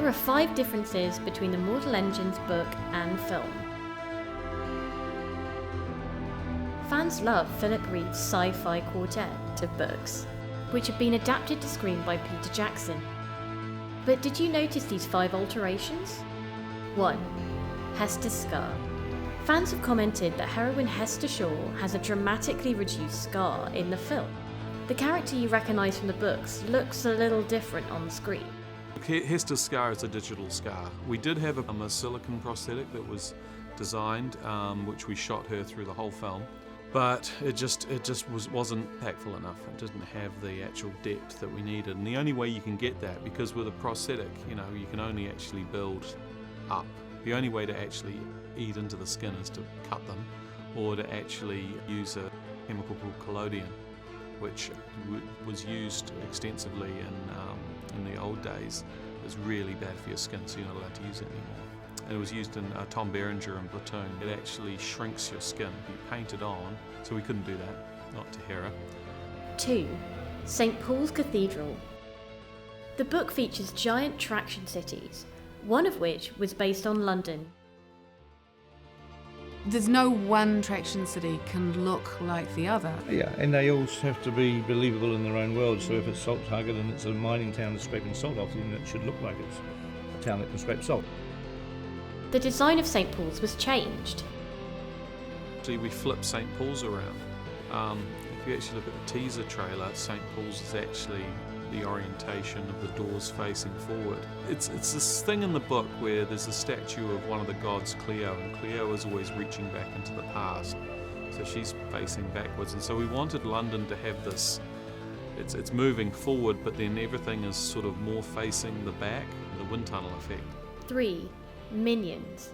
There are 5 differences between the Mortal Engines book and film. Fans love Philip Reeve's sci-fi quartet of books, which have been adapted to screen by Peter Jackson. But did you notice these 5 alterations? 1. Hester's scar. Fans have commented that heroine Hester Shaw has a dramatically reduced scar in the film. The character you recognise from the books looks a little different on the screen. Hester's scar is a digital scar. We did have a silicone prosthetic that was designed, which we shot her through the whole film, but it just wasn't impactful enough. It didn't have the actual depth that we needed. And the only way you can get that, because with a prosthetic, you can only actually build up. The only way to actually eat into the skin is to cut them, or to actually use a chemical called collodion, which was used extensively in the old days. It's really bad for your skin, so you're not allowed to use it anymore. And it was used in Tom Berenger in Platoon. It actually shrinks your skin. You paint it on, so we couldn't do that, not to Hera. 2. St. Paul's Cathedral. The book features giant traction cities, one of which was based on London. There's no one traction city can look like the other. Yeah, and they all have to be believable in their own world. So if it's Salt Target and it's a mining town that's scraping salt off, then it should look like it's a town that can scrape salt. The design of St. Paul's was changed. Actually, we flipped St. Paul's around. If you actually look at the teaser trailer, St. Paul's is actually the orientation of the doors facing forward. It's this thing in the book where there's a statue of one of the gods, Cleo, and Cleo is always reaching back into the past. So she's facing backwards, and so we wanted London to have this, it's moving forward, but then everything is sort of more facing the back, the wind tunnel effect. 3. Minions.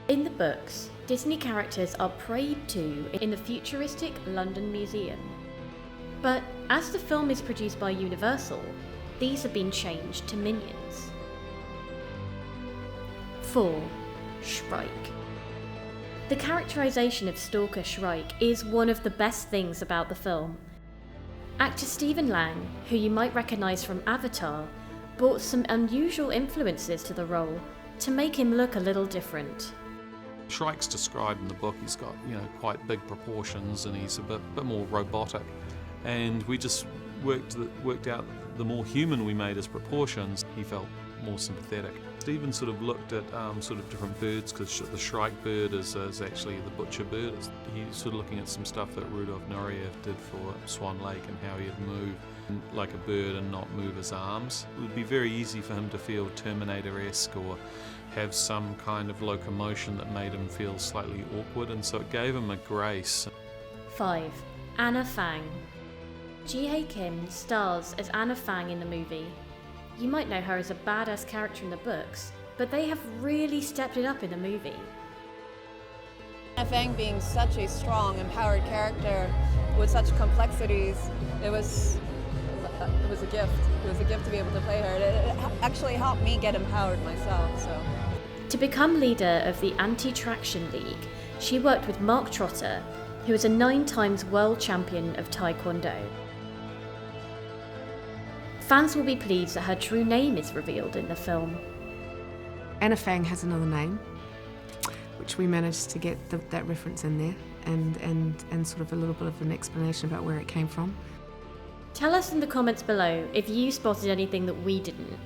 In the books, Disney characters are prayed to in the futuristic London Museum. But as the film is produced by Universal, these have been changed to minions. 4. Shrike. The characterization of Stalker Shrike is one of the best things about the film. Actor Stephen Lang, who you might recognize from Avatar, brought some unusual influences to the role to make him look a little different. Shrike's described in the book, he's got quite big proportions and he's a bit more robotic. And we just worked out the more human we made his proportions, he felt more sympathetic. Stephen sort of looked at sort of different birds, because the Shrike bird is actually the butcher bird. He's sort of looking at some stuff that Rudolf Nureyev did for Swan Lake and how he'd move like a bird and not move his arms. It would be very easy for him to feel Terminator-esque or have some kind of locomotion that made him feel slightly awkward, and so it gave him a grace. 5. Anna Fang. Jihae Kim stars as Anna Fang in the movie. You might know her as a badass character in the books, but they have really stepped it up in the movie. Anna Fang being such a strong, empowered character with such complexities, it was a gift. It was a gift to be able to play her. It actually helped me get empowered myself. So. To become leader of the Anti-Traction League, she worked with Mark Trotter, who is a 9-times world champion of Taekwondo. Fans will be pleased that her true name is revealed in the film. Anna Fang has another name, which we managed to get that reference in there, and sort of a little bit of an explanation about where it came from. Tell us in the comments below if you spotted anything that we didn't.